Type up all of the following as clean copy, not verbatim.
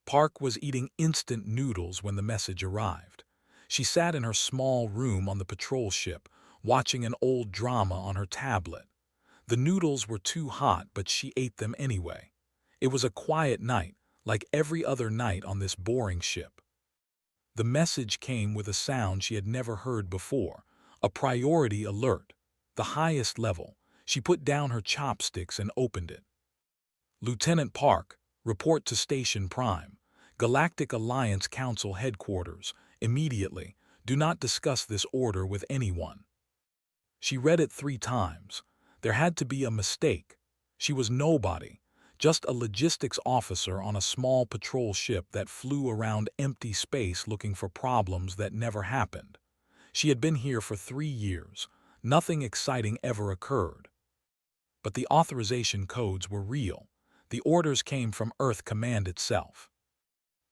Park was eating instant noodles when the message arrived. She sat in her small room on the patrol ship, watching an old drama on her tablet. The noodles were too hot, but she ate them anyway. It was a quiet night, like every other night on this boring ship. The message came with a sound she had never heard before, a priority alert, the highest level. She put down her chopsticks and opened it. Lieutenant Park, report to Station Prime, Galactic Alliance Council Headquarters, immediately. Do not discuss this order with anyone. She read it 3 times. There had to be a mistake. She was nobody, just a logistics officer on a small patrol ship that flew around empty space looking for problems that never happened. She had been here for 3 years. Nothing exciting ever occurred. But the authorization codes were real. The orders came from Earth Command itself.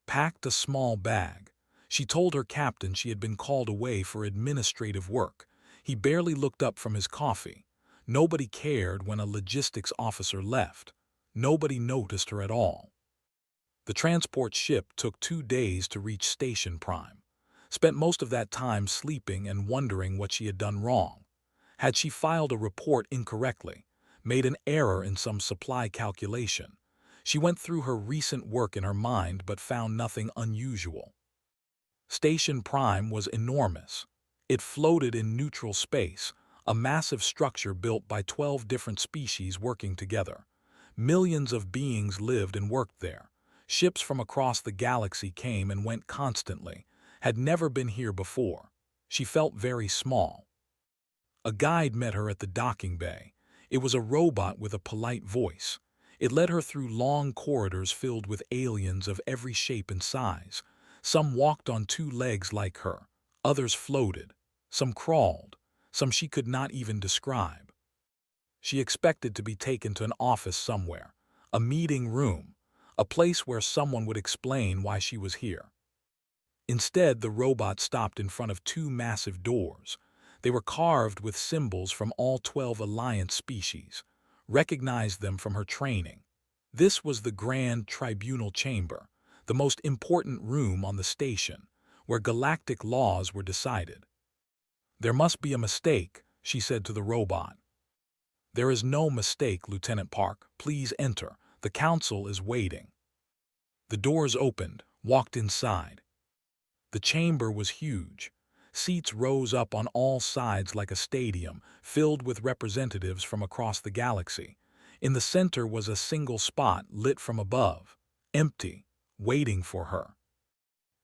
Packed a small bag. She told her captain she had been called away for administrative work. He barely looked up from his coffee. Nobody cared when a logistics officer left. Nobody noticed her at all. The transport ship took 2 days to reach Station Prime. Spent most of that time sleeping and wondering what she had done wrong. Had she filed a report incorrectly? Made an error in some supply calculation? She went through her recent work in her mind but found nothing unusual. Station Prime was enormous. It floated in neutral space, a massive structure built by 12 different species working together. Millions of beings lived and worked there. Ships from across the galaxy came and went constantly, had never been here before. She felt very small. A guide met her at the docking bay. It was a robot with a polite voice. It led her through long corridors filled with aliens of every shape and size. Some walked on 2 legs like her. Others floated. Some crawled. Some she could not even describe. She expected to be taken to an office somewhere, a meeting room, a place where someone would explain why she was here. Instead, the robot stopped in front of 2 massive doors. They were carved with symbols from all 12 Alliance species. Recognized them from her training. This was the Grand Tribunal Chamber, the most important room on the station, where galactic laws were decided. There must be a mistake, she said to the robot. There is no mistake, Lieutenant Park. Please enter. The council is waiting. The doors opened, walked inside. The chamber was huge. Seats rose up on all sides like a stadium, filled with representatives from across the galaxy. In the center was a single spot lit from above, empty, waiting for her.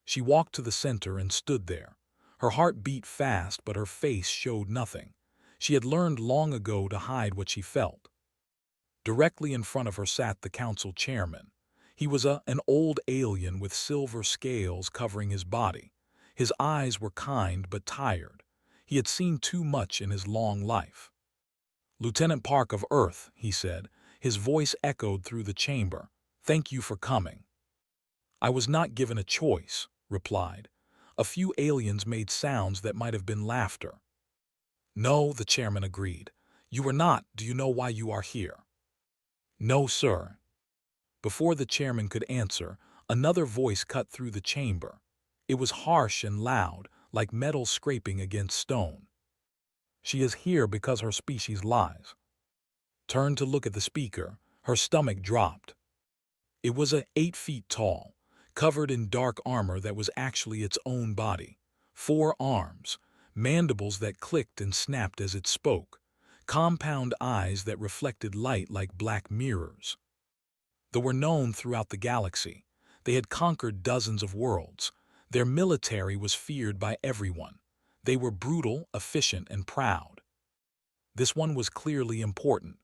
She walked to the center and stood there. Her heart beat fast, but her face showed nothing. She had learned long ago to hide what she felt. Directly in front of her sat the council chairman. He was an old alien with silver scales covering his body. His eyes were kind but tired. He had seen too much in his long life. Lieutenant Park of Earth, he said. His voice echoed through the chamber. Thank you for coming. I was not given a choice, replied. A few aliens made sounds that might have been laughter. No, the chairman agreed. You were not. Do you know why you are here? No, sir. Before the chairman could answer, another voice cut through the chamber. It was harsh and loud, like metal scraping against stone. She is here because her species lies. Turned to look at the speaker, her stomach dropped. It was 8 feet tall, covered in dark armor that was actually its own body. 4 arms, mandibles that clicked and snapped as it spoke, compound eyes that reflected light like black mirrors. They were known throughout the galaxy. They had conquered dozens of worlds. Their military was feared by everyone. They were brutal, efficient, and proud. This one was clearly important.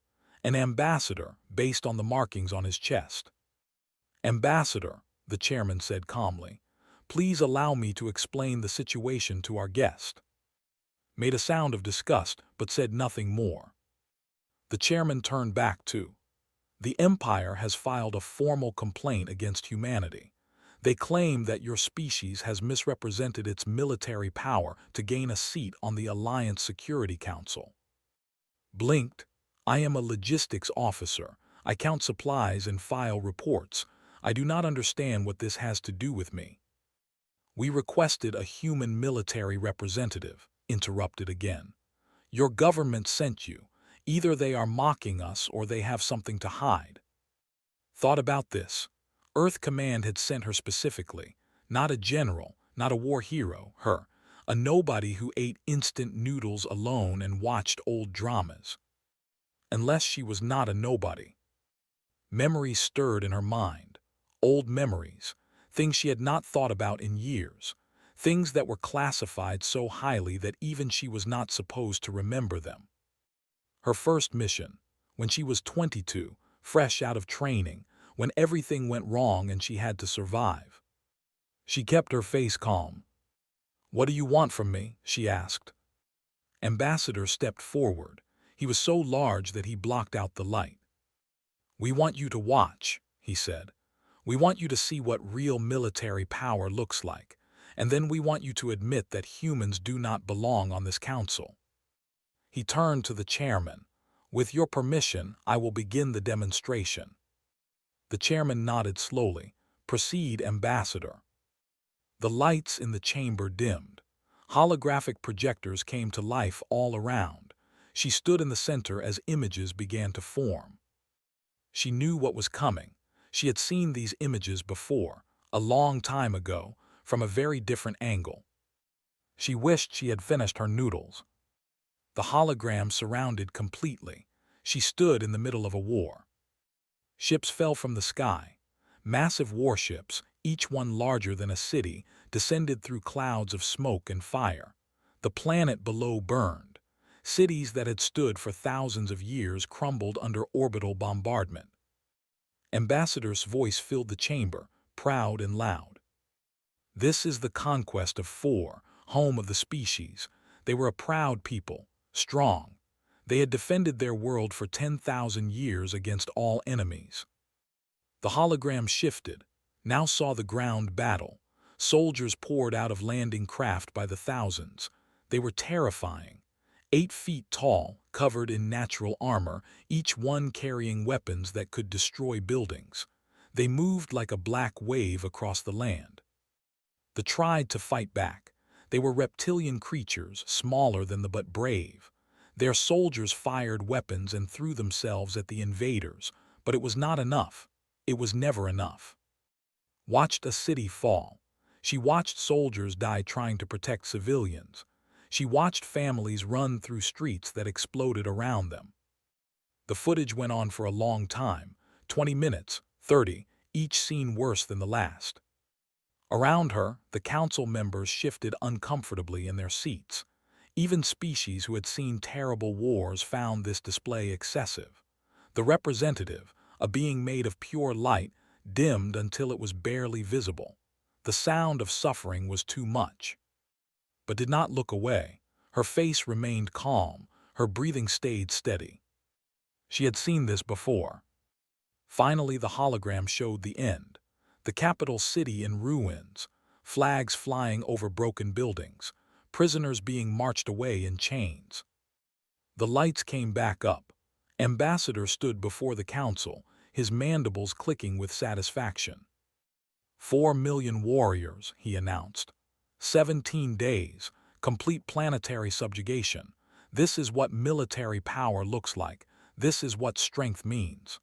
An ambassador, based on the markings on his chest. Ambassador, the chairman said calmly, please allow me to explain the situation to our guest. Made a sound of disgust, but said nothing more. The chairman turned back to, the Empire has filed a formal complaint against humanity. They claim that your species has misrepresented its military power to gain a seat on the Alliance Security Council. Blinked. I am a logistics officer. I count supplies and file reports. I do not understand what this has to do with me. We requested a human military representative, interrupted again. Your government sent you. Either they are mocking us or they have something to hide. Thought about this. Earth Command had sent her specifically, not a general, not a war hero, her, a nobody who ate instant noodles alone and watched old dramas. Unless she was not a nobody. Memories stirred in her mind. Old memories, things she had not thought about in years, things that were classified so highly that even she was not supposed to remember them. Her first mission, when she was 22, fresh out of training, when everything went wrong and she had to survive. She kept her face calm. "What do you want from me?" she asked. Ambassador stepped forward. He was so large that he blocked out the light. "We want you to watch," he said. "We want you to see what real military power looks like, and then we want you to admit that humans do not belong on this council." He turned to the chairman. "With your permission, I will begin the demonstration." The chairman nodded slowly. "Proceed, Ambassador." The lights in the chamber dimmed. Holographic projectors came to life all around. She stood in the center as images began to form. She knew what was coming. She had seen these images before, a long time ago, from a very different angle. She wished she had finished her noodles. The hologram surrounded completely. She stood in the middle of a war. Ships fell from the sky. Massive warships, each one larger than a city, descended through clouds of smoke and fire. The planet below burned. Cities that had stood for thousands of years crumbled under orbital bombardment. Ambassador's voice filled the chamber, proud and loud. "This is the conquest of four, home of the species. They were a proud people, strong. They had defended their world for 10,000 years against all enemies." The hologram shifted, now saw the ground battle. Soldiers poured out of landing craft by the thousands. They were terrifying. 8 feet tall, covered in natural armor, each one carrying weapons that could destroy buildings. They moved like a black wave across the land. They tried to fight back. They were reptilian creatures, smaller than the but brave. Their soldiers fired weapons and threw themselves at the invaders, but it was not enough. It was never enough. Watched a city fall. She watched soldiers die trying to protect civilians. She watched families run through streets that exploded around them. The footage went on for a long time, 20 minutes, 30, each scene worse than the last. Around her, the council members shifted uncomfortably in their seats. Even species who had seen terrible wars found this display excessive. The representative, a being made of pure light, dimmed until it was barely visible. The sound of suffering was too much. But did not look away. Her face remained calm, her breathing stayed steady. She had seen this before. Finally, the hologram showed the end. The capital city in ruins, flags flying over broken buildings, prisoners being marched away in chains. The lights came back up. Ambassador stood before the council, his mandibles clicking with satisfaction. 4 million warriors, he announced. 17 days, complete planetary subjugation. This is what military power looks like. This is what strength means.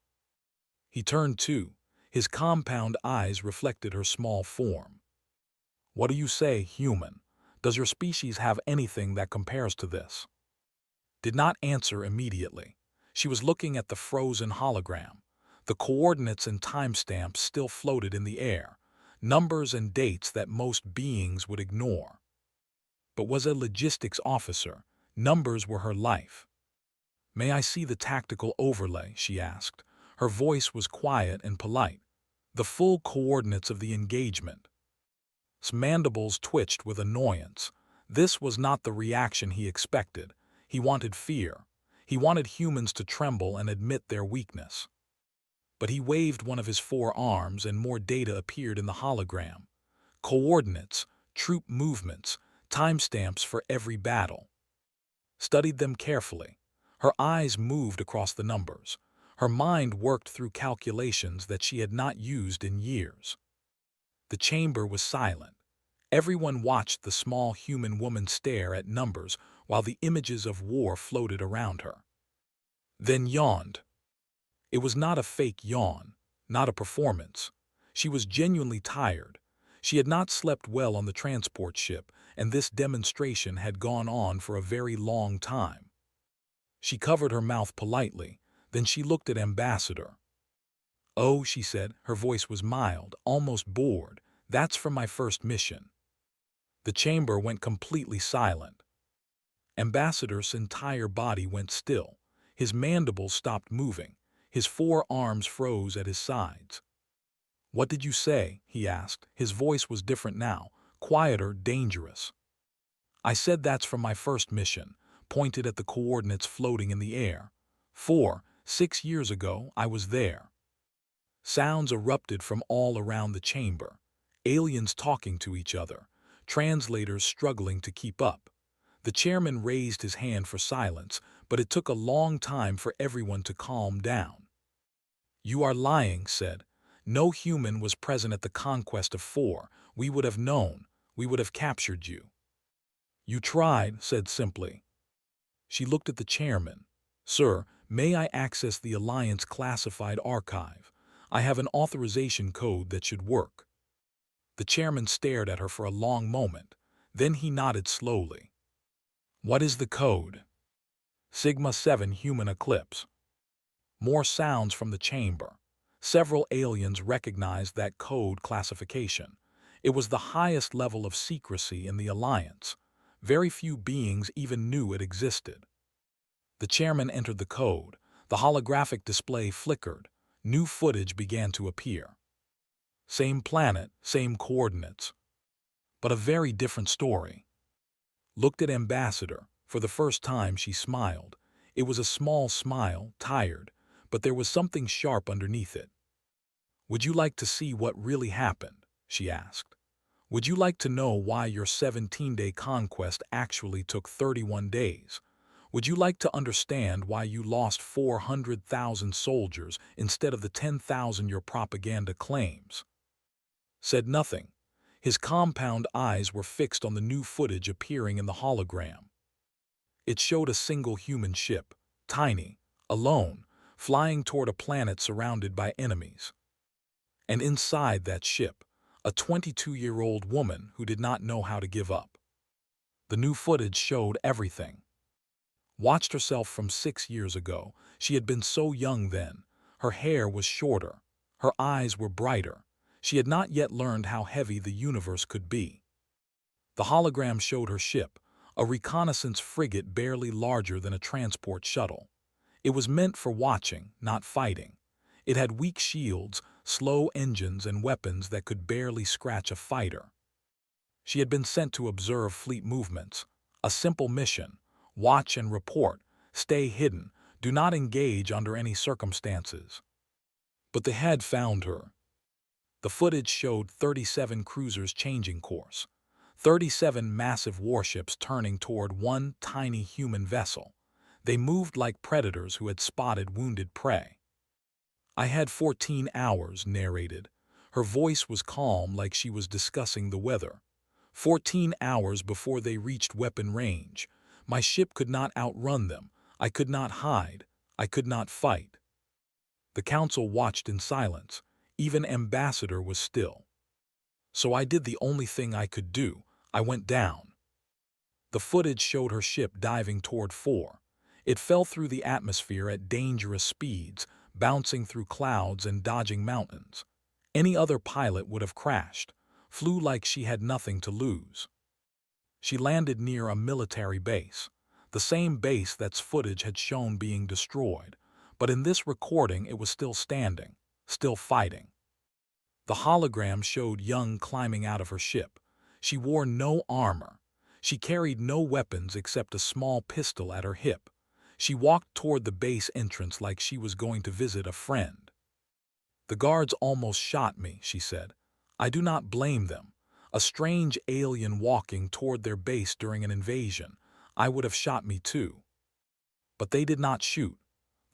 He turned too. His compound eyes reflected her small form. "What do you say, human? Does your species have anything that compares to this?" Did not answer immediately. She was looking at the frozen hologram. The coordinates and timestamps still floated in the air, numbers and dates that most beings would ignore. But was a logistics officer. Numbers were her life. "May I see the tactical overlay?" she asked. Her voice was quiet and polite. "The full coordinates of the engagement." His mandibles twitched with annoyance. This was not the reaction he expected. He wanted fear. He wanted humans to tremble and admit their weakness. But he waved one of his 4 arms and more data appeared in the hologram. Coordinates, troop movements, timestamps for every battle. Studied them carefully. Her eyes moved across the numbers. Her mind worked through calculations that she had not used in years. The chamber was silent. Everyone watched the small human woman stare at numbers while the images of war floated around her. Then yawned. It was not a fake yawn, not a performance. She was genuinely tired. She had not slept well on the transport ship, and this demonstration had gone on for a very long time. She covered her mouth politely, then she looked at Ambassador. "Oh," she said, her voice was mild, almost bored. "That's from my first mission." The chamber went completely silent. Ambassador's entire body went still. His mandibles stopped moving. His 4 arms froze at his sides. "What did you say?" he asked. His voice was different now, quieter, dangerous. "I said that's from my first mission," pointed at the coordinates floating in the air. 6 years ago, I was there." Sounds erupted from all around the chamber. Aliens talking to each other. Translators struggling to keep up. The chairman raised his hand for silence, but it took a long time for everyone to calm down. "You are lying," said. "No human was present at the conquest of 4. We would have known. We would have captured you." "You tried," said simply. She looked at the chairman. "Sir, may I access the Alliance classified archive? I have an authorization code that should work." The chairman stared at her for a long moment. Then he nodded slowly. "What is the code?" "Sigma 7 Human Eclipse." More sounds from the chamber. Several aliens recognized that code classification. It was the highest level of secrecy in the Alliance. Very few beings even knew it existed. The chairman entered the code. The holographic display flickered. New footage began to appear. Same planet, same coordinates. But a very different story. Looked at Ambassador. For the first time she smiled. It was a small smile, tired, but there was something sharp underneath it. "Would you like to see what really happened?" she asked. "Would you like to know why your 17-day conquest actually took 31 days? Would you like to understand why you lost 400,000 soldiers instead of the 10,000 your propaganda claims?" Said nothing. His compound eyes were fixed on the new footage appearing in the hologram. It showed a single human ship, tiny, alone, flying toward a planet surrounded by enemies. And inside that ship, a 22-year-old woman who did not know how to give up. The new footage showed everything. Watched herself from 6 years ago. She had been so young then. Her hair was shorter. Her eyes were brighter. She had not yet learned how heavy the universe could be. The hologram showed her ship, a reconnaissance frigate barely larger than a transport shuttle. It was meant for watching, not fighting. It had weak shields, slow engines, and weapons that could barely scratch a fighter. She had been sent to observe fleet movements. A simple mission: watch and report, stay hidden, do not engage under any circumstances. But they had found her. The footage showed 37 cruisers changing course, 37 massive warships turning toward one tiny human vessel. They moved like predators who had spotted wounded prey. "I had 14 hours," narrated. Her voice was calm, like she was discussing the weather. 14 hours before they reached weapon range. My ship could not outrun them. I could not hide. I could not fight. The council watched in silence. Even Ambassador was still. So I did the only thing I could do. I went down. The footage showed her ship diving toward 4. It fell through the atmosphere at dangerous speeds, bouncing through clouds and dodging mountains. Any other pilot would have crashed, flew like she had nothing to lose. She landed near a military base, the same base that's footage had shown being destroyed, but in this recording it was still standing, still fighting. The hologram showed Young climbing out of her ship. She wore no armor. She carried no weapons except a small pistol at her hip. She walked toward the base entrance like she was going to visit a friend. "The guards almost shot me," she said. "I do not blame them. A strange alien walking toward their base during an invasion. I would have shot me too. But they did not shoot.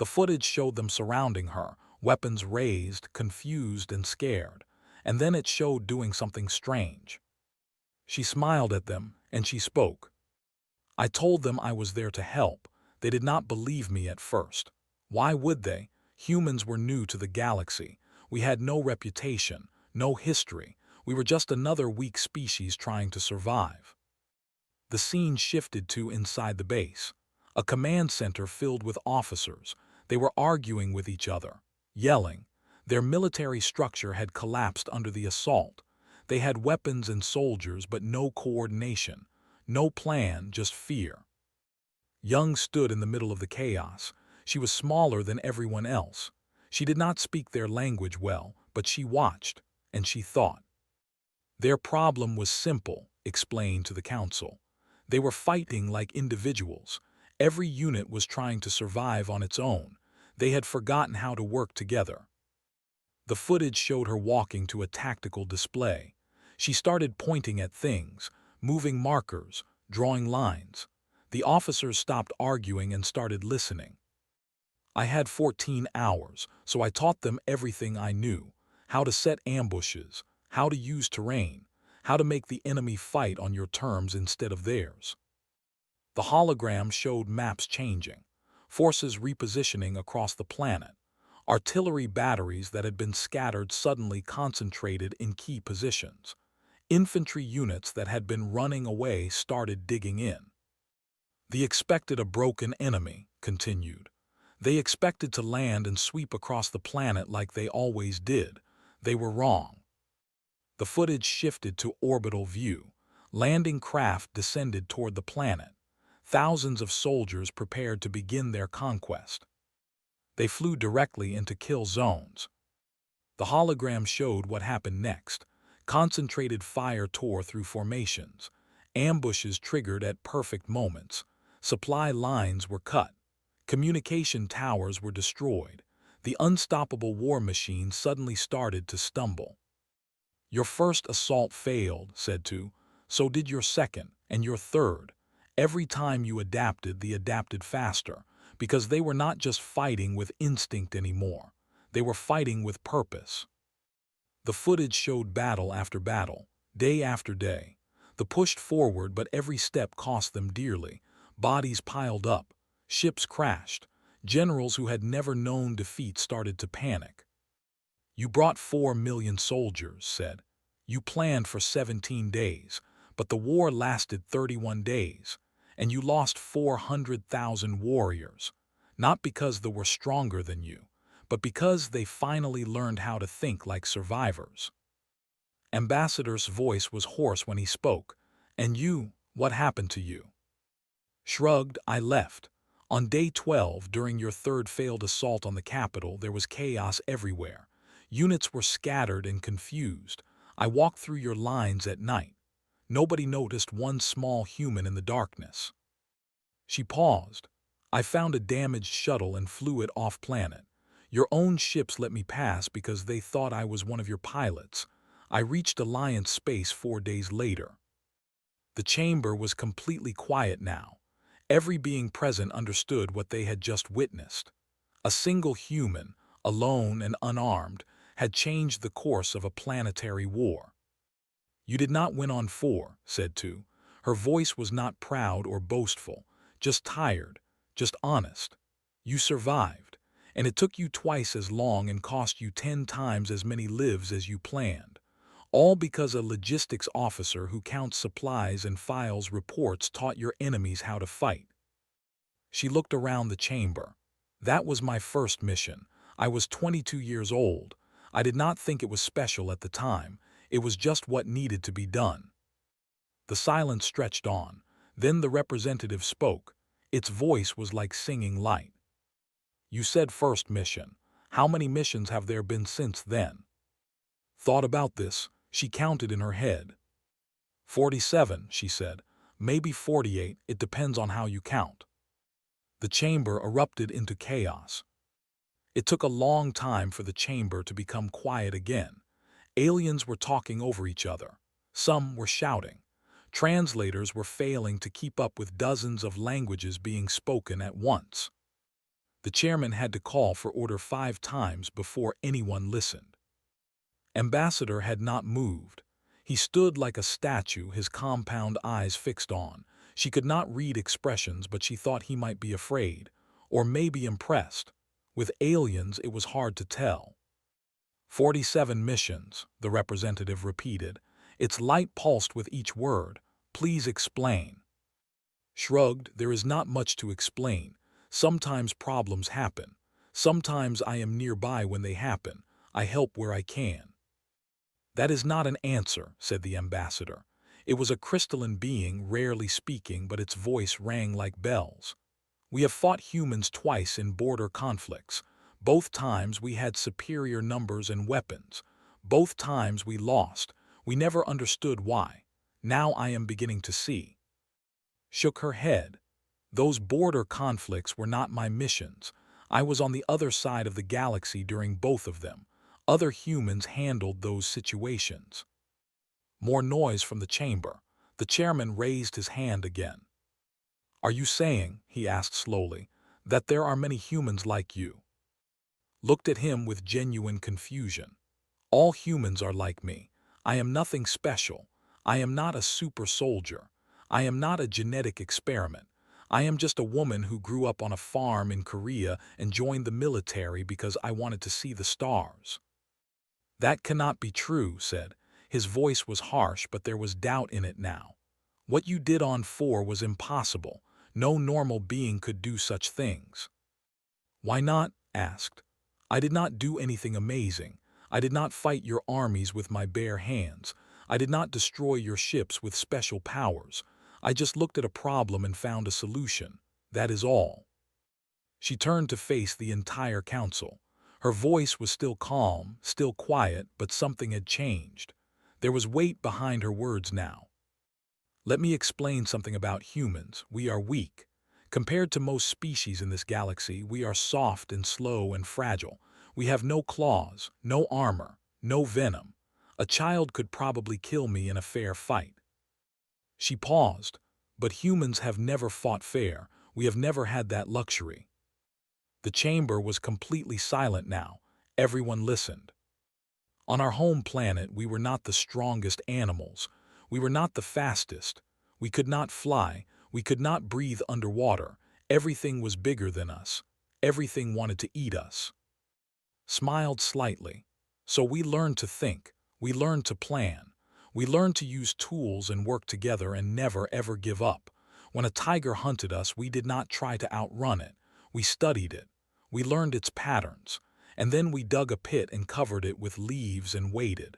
The footage showed them surrounding her, weapons raised, confused and scared, and then it showed doing something strange. She smiled at them, and she spoke. I told them I was there to help. They did not believe me at first. Why would they? Humans were new to the galaxy. We had no reputation, no history. We were just another weak species trying to survive. The scene shifted to inside the base. A command center filled with officers. They were arguing with each other, yelling. Their military structure had collapsed under the assault. They had weapons and soldiers, but no coordination, no plan, just fear. Young stood in the middle of the chaos. She was smaller than everyone else. She did not speak their language well, but she watched, and she thought. Their problem was simple, explained to the council. They were fighting like individuals. Every unit was trying to survive on its own. They had forgotten how to work together. The footage showed her walking to a tactical display. She started pointing at things, moving markers, drawing lines. The officers stopped arguing and started listening. I had 14 hours, so I taught them everything I knew: how to set ambushes, how to use terrain, how to make the enemy fight on your terms instead of theirs. The hologram showed maps changing, forces repositioning across the planet, artillery batteries that had been scattered suddenly concentrated in key positions. Infantry units that had been running away started digging in. They expected a broken enemy, continued. They expected to land and sweep across the planet like they always did. They were wrong. The footage shifted to orbital view. Landing craft descended toward the planet. Thousands of soldiers prepared to begin their conquest. They flew directly into kill zones. The hologram showed what happened next. Concentrated fire tore through formations. Ambushes triggered at perfect moments. Supply lines were cut. Communication towers were destroyed. The unstoppable war machine suddenly started to stumble. Your first assault failed, said Tu. So did your second, and your third. Every time you adapted, they adapted faster, because they were not just fighting with instinct anymore. They were fighting with purpose. The footage showed battle after battle, day after day. They pushed forward, but every step cost them dearly. Bodies piled up. Ships crashed. Generals who had never known defeat started to panic. You brought 4 million soldiers, said. You planned for 17 days, but the war lasted 31 days, and you lost 400,000 warriors, not because they were stronger than you, but because they finally learned how to think like survivors. Ambassador's voice was hoarse when he spoke. And you, what happened to you? Shrugged, I left. On day 12, during your third failed assault on the capital, there was chaos everywhere. Units were scattered and confused. I walked through your lines at night. Nobody noticed one small human in the darkness. She paused. I found a damaged shuttle and flew it off-planet. Your own ships let me pass because they thought I was one of your pilots. I reached Alliance space 4 days later. The chamber was completely quiet now. Every being present understood what they had just witnessed. A single human, alone and unarmed, had changed the course of a planetary war. You did not win on 4, said Tu. Her voice was not proud or boastful, just tired, just honest. You survived, and it took you twice as long and cost you 10 times as many lives as you planned. All because a logistics officer who counts supplies and files reports taught your enemies how to fight. She looked around the chamber. That was my first mission. I was 22 years old. I did not think it was special at the time. It was just what needed to be done. The silence stretched on. Then the representative spoke. Its voice was like singing light. You said first mission. How many missions have there been since then? Thought about this. She counted in her head. 47, she said. Maybe 48, it depends on how you count. The chamber erupted into chaos. It took a long time for the chamber to become quiet again. Aliens were talking over each other. Some were shouting. Translators were failing to keep up with dozens of languages being spoken at once. The chairman had to call for order 5 times before anyone listened. Ambassador had not moved. He stood like a statue, his compound eyes fixed on. She could not read expressions, but she thought he might be afraid, or maybe impressed. With aliens, it was hard to tell. 47 missions, the representative repeated. Its light pulsed with each word. Please explain. Shrugged, there is not much to explain. Sometimes problems happen. Sometimes I am nearby when they happen. I help where I can. That is not an answer, said the ambassador. It was a crystalline being, rarely speaking, but its voice rang like bells. We have fought humans twice in border conflicts. Both times we had superior numbers and weapons. Both times we lost. We never understood why. Now I am beginning to see. Shook her head. Those border conflicts were not my missions. I was on the other side of the galaxy during both of them. Other humans handled those situations. More noise from the chamber. The chairman raised his hand again. Are you saying, he asked slowly, that there are many humans like you? Looked at him with genuine confusion. All humans are like me. I am nothing special. I am not a super soldier. I am not a genetic experiment. I am just a woman who grew up on a farm in Korea and joined the military because I wanted to see the stars. That cannot be true, said. His voice was harsh, but there was doubt in it now. What you did on 4 was impossible. No normal being could do such things. Why not? Asked. I did not do anything amazing. I did not fight your armies with my bare hands. I did not destroy your ships with special powers. I just looked at a problem and found a solution. That is all. She turned to face the entire council. Her voice was still calm, still quiet, but something had changed. There was weight behind her words now. Let me explain something about humans. We are weak. Compared to most species in this galaxy, we are soft and slow and fragile. We have no claws, no armor, no venom. A child could probably kill me in a fair fight. She paused. But humans have never fought fair. We have never had that luxury. The chamber was completely silent now. Everyone listened. On our home planet, we were not the strongest animals. We were not the fastest. We could not fly. We could not breathe underwater. Everything was bigger than us. Everything wanted to eat us. Smiled slightly. So we learned to think. We learned to plan. We learned to use tools and work together and never ever give up. When a tiger hunted us, we did not try to outrun it. We studied it. We learned its patterns. And then we dug a pit and covered it with leaves and waited.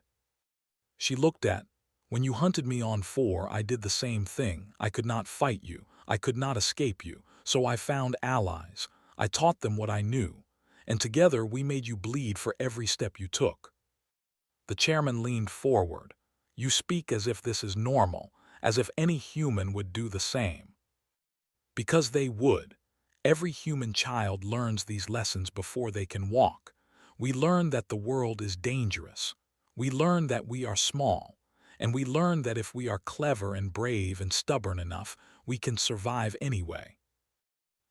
She looked at, when you hunted me on 4, I did the same thing. I could not fight you. I could not escape you. So I found allies. I taught them what I knew. And together we made you bleed for every step you took. The chairman leaned forward. You speak as if this is normal, as if any human would do the same. Because they would. Every human child learns these lessons before they can walk. We learn that the world is dangerous. We learn that we are small. And we learn that if we are clever and brave and stubborn enough, we can survive anyway.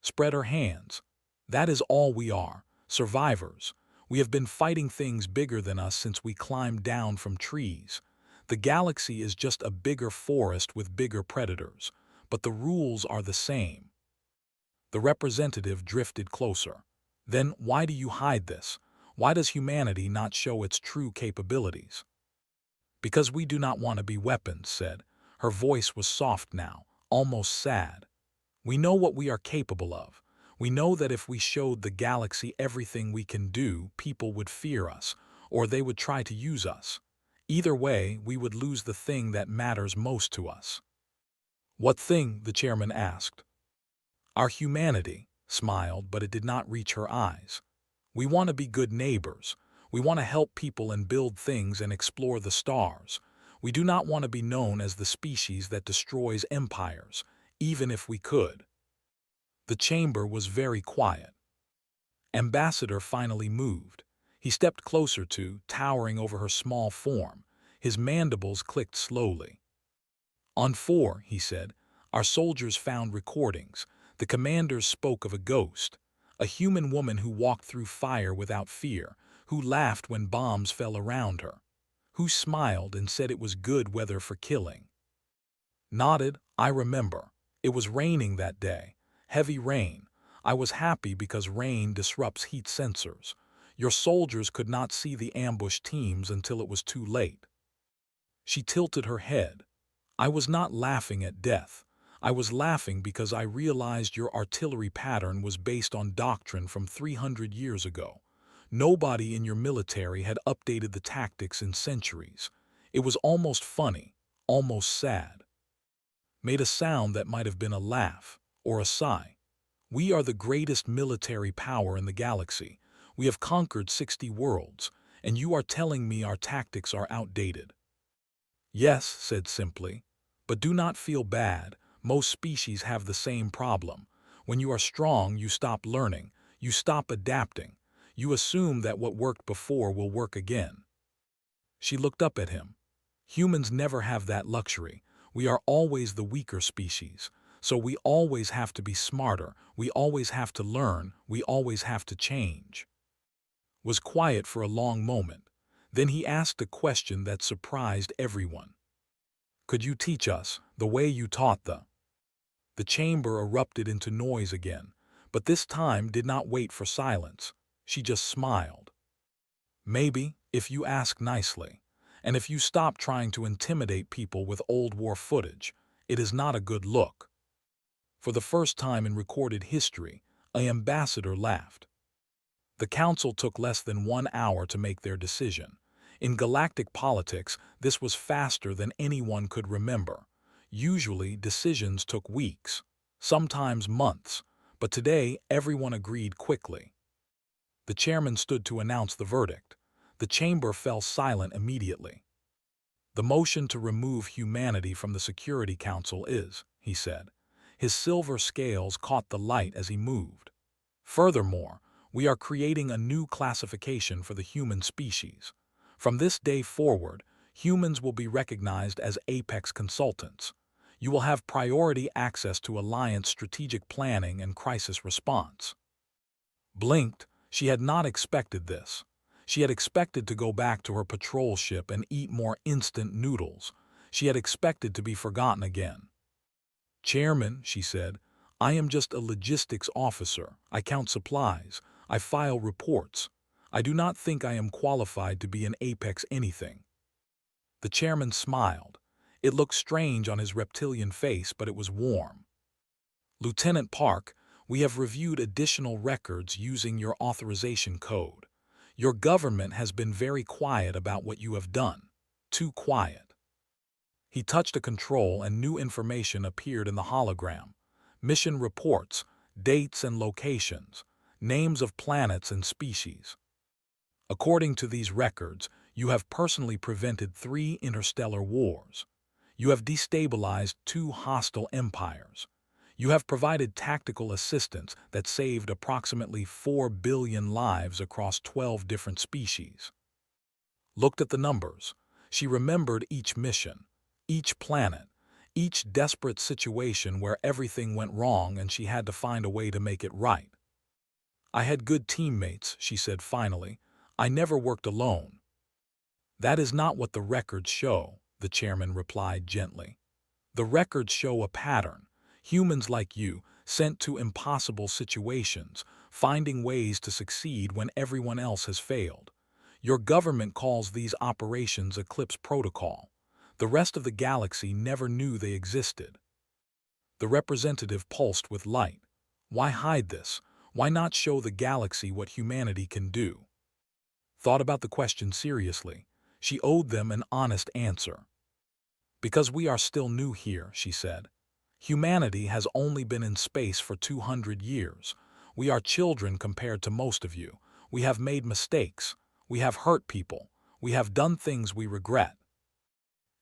Spread her hands. That is all we are, survivors. We have been fighting things bigger than us since we climbed down from trees. The galaxy is just a bigger forest with bigger predators, but the rules are the same. The representative drifted closer. Then why do you hide this? Why does humanity not show its true capabilities? Because we do not want to be weapons, said. Her voice was soft now, almost sad. We know what we are capable of. We know that if we showed the galaxy everything we can do, people would fear us, or they would try to use us. Either way, we would lose the thing that matters most to us. What thing? The chairman asked. Our humanity, smiled, but it did not reach her eyes. We want to be good neighbors. We want to help people and build things and explore the stars. We do not want to be known as the species that destroys empires, even if we could. The chamber was very quiet. Ambassador finally moved. He stepped closer to, towering over her small form. His mandibles clicked slowly. On 4, he said, our soldiers found recordings. The commanders spoke of a ghost. A human woman who walked through fire without fear, who laughed when bombs fell around her, who smiled and said it was good weather for killing. Nodded, I remember. It was raining that day. Heavy rain. I was happy because rain disrupts heat sensors. Your soldiers could not see the ambush teams until it was too late. She tilted her head. I was not laughing at death. I was laughing because I realized your artillery pattern was based on doctrine from 300 years ago. Nobody in your military had updated the tactics in centuries. It was almost funny, almost sad. Made a sound that might have been a laugh or a sigh. We are the greatest military power in the galaxy. We have conquered 60 worlds, and you are telling me our tactics are outdated. Yes, said simply, but do not feel bad. Most species have the same problem. When you are strong, you stop learning, you stop adapting. You assume that what worked before will work again. She looked up at him. Humans never have that luxury. We are always the weaker species, so we always have to be smarter, we always have to learn, we always have to change. Was quiet for a long moment. Then he asked a question that surprised everyone. Could you teach us the way you taught the... The chamber erupted into noise again, but this time did not wait for silence. She just smiled. Maybe, if you ask nicely. And if you stop trying to intimidate people with old war footage, it is not a good look. For the first time in recorded history, an ambassador laughed. The council took less than 1 hour to make their decision. In galactic politics, this was faster than anyone could remember. Usually, decisions took weeks, sometimes months, but today everyone agreed quickly. The chairman stood to announce the verdict. The chamber fell silent immediately. The motion to remove humanity from the Security Council is, he said. His silver scales caught the light as he moved. Furthermore, we are creating a new classification for the human species. From this day forward, humans will be recognized as apex consultants. You will have priority access to alliance strategic planning and crisis response. Blinked, she had not expected this. She had expected to go back to her patrol ship and eat more instant noodles. She had expected to be forgotten again. Chairman, she said, I am just a logistics officer. I count supplies. I file reports. I do not think I am qualified to be an apex anything. The chairman smiled. It looked strange on his reptilian face, but it was warm. Lieutenant Park, we have reviewed additional records using your authorization code. Your government has been very quiet about what you have done. Too quiet. He touched a control and new information appeared in the hologram. Mission reports, dates and locations, names of planets and species. According to these records, you have personally prevented 3 interstellar wars. You have destabilized 2 hostile empires. You have provided tactical assistance that saved approximately 4 billion lives across 12 different species. Looked at the numbers. She remembered each mission, each planet, each desperate situation where everything went wrong and she had to find a way to make it right. I had good teammates, she said finally. I never worked alone. That is not what the records show, the chairman replied gently. The records show a pattern. Humans like you, sent to impossible situations, finding ways to succeed when everyone else has failed. Your government calls these operations Eclipse Protocol. The rest of the galaxy never knew they existed. The representative pulsed with light. Why hide this? Why not show the galaxy what humanity can do? Thought about the question seriously. She owed them an honest answer. Because we are still new here, she said. Humanity has only been in space for 200 years. We are children compared to most of you. We have made mistakes. We have hurt people. We have done things we regret.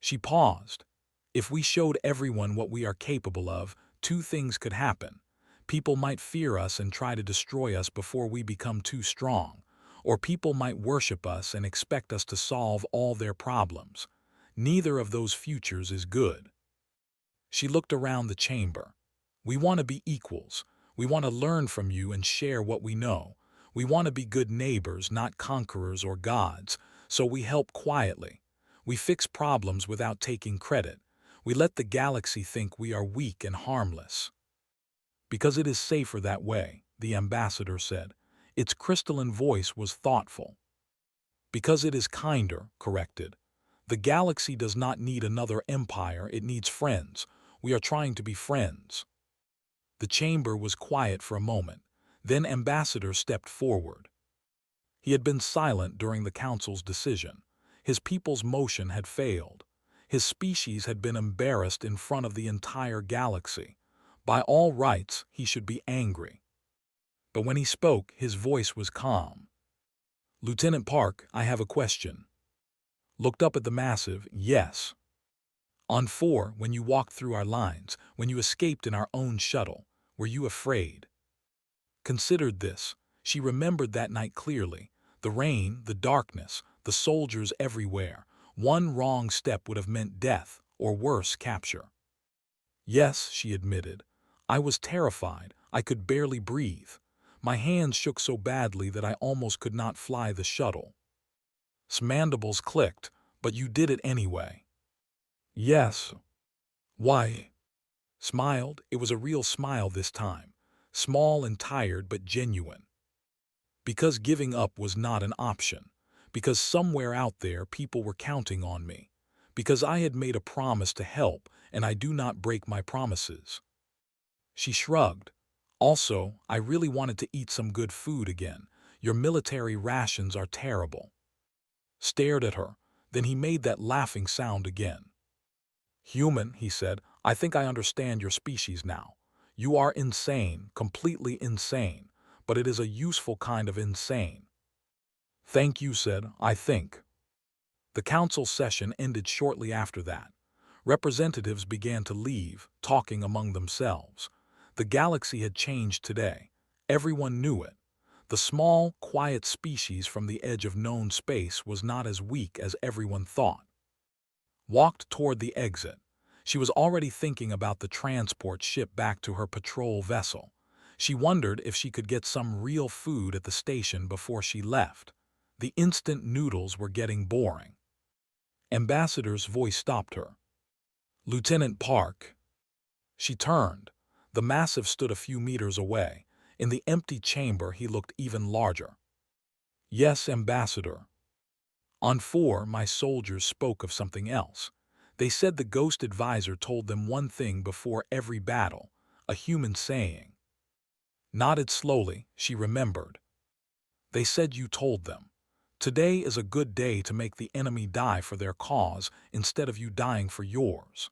She paused. If we showed everyone what we are capable of, 2 things could happen. People might fear us and try to destroy us before we become too strong. Or people might worship us and expect us to solve all their problems. Neither of those futures is good. She looked around the chamber. We want to be equals. We want to learn from you and share what we know. We want to be good neighbors, not conquerors or gods, so we help quietly. We fix problems without taking credit. We let the galaxy think we are weak and harmless. Because it is safer that way, the ambassador said. Its crystalline voice was thoughtful. Because it is kinder, corrected. The galaxy does not need another empire, it needs friends. We are trying to be friends. The chamber was quiet for a moment. Then Ambassador stepped forward. He had been silent during the council's decision. His people's motion had failed. His species had been embarrassed in front of the entire galaxy. By all rights, he should be angry. But when he spoke, his voice was calm. Lieutenant Park, I have a question. Looked up at the massive, yes. On 4, when you walked through our lines, when you escaped in our own shuttle, were you afraid? Considered this. She remembered that night clearly. The rain, the darkness, the soldiers everywhere. One wrong step would have meant death, or worse, capture. Yes, she admitted. I was terrified. I could barely breathe. My hands shook so badly that I almost could not fly the shuttle. Mandibles clicked, but you did it anyway. Yes. Why? Smiled. It was a real smile this time. Small and tired, but genuine. Because giving up was not an option. Because somewhere out there people were counting on me. Because I had made a promise to help, and I do not break my promises. She shrugged. Also, I really wanted to eat some good food again. Your military rations are terrible. Stared at her. Then he made that laughing sound again. Human, he said, I think I understand your species now. You are insane, completely insane, but it is a useful kind of insane. Thank you, said, I think. The council session ended shortly after that. Representatives began to leave, talking among themselves. The galaxy had changed today. Everyone knew it. The small, quiet species from the edge of known space was not as weak as everyone thought. Walked toward the exit. She was already thinking about the transport ship back to her patrol vessel. She wondered if she could get some real food at the station before she left. The instant noodles were getting boring. Ambassador's voice stopped her. Lieutenant Park. She turned. The massive stood a few meters away. In the empty chamber he looked even larger. Yes, Ambassador. On 4, my soldiers spoke of something else. They said the ghost advisor told them one thing before every battle, a human saying. Nodded slowly, she remembered. They said you told them. Today is a good day to make the enemy die for their cause instead of you dying for yours.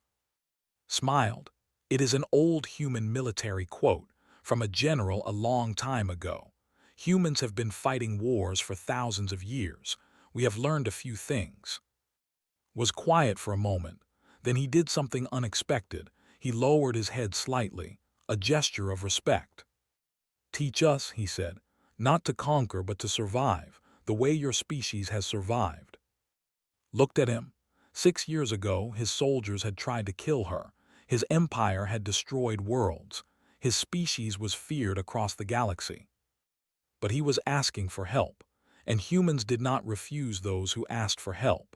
Smiled. It is an old human military quote from a general a long time ago. Humans have been fighting wars for thousands of years. We have learned a few things. Was quiet for a moment. Then he did something unexpected. He lowered his head slightly, a gesture of respect. Teach us, he said, not to conquer but to survive, the way your species has survived. Looked at him. 6 years ago, his soldiers had tried to kill her. His empire had destroyed worlds. His species was feared across the galaxy. But he was asking for help, and humans did not refuse those who asked for help.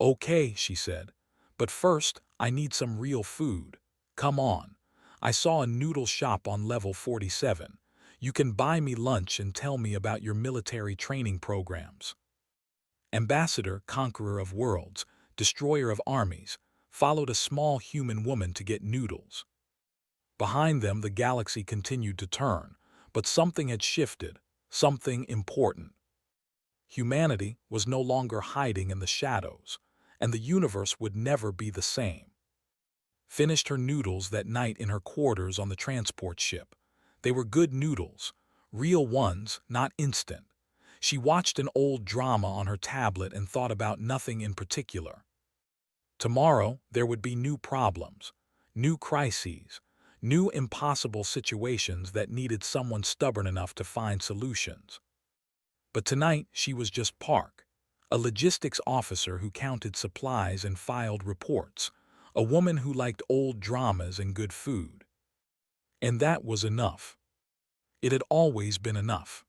Okay, she said, but first, I need some real food. Come on. I saw a noodle shop on level 47. You can buy me lunch and tell me about your military training programs. Ambassador, conqueror of worlds, destroyer of armies, followed a small human woman to get noodles. Behind them, the galaxy continued to turn, but something had shifted, something important. Humanity was no longer hiding in the shadows, and the universe would never be the same. Finished her noodles that night in her quarters on the transport ship. They were good noodles, real ones, not instant. She watched an old drama on her tablet and thought about nothing in particular. Tomorrow, there would be new problems, new crises, new impossible situations that needed someone stubborn enough to find solutions. But tonight, she was just Park, a logistics officer who counted supplies and filed reports, a woman who liked old dramas and good food. And that was enough. It had always been enough.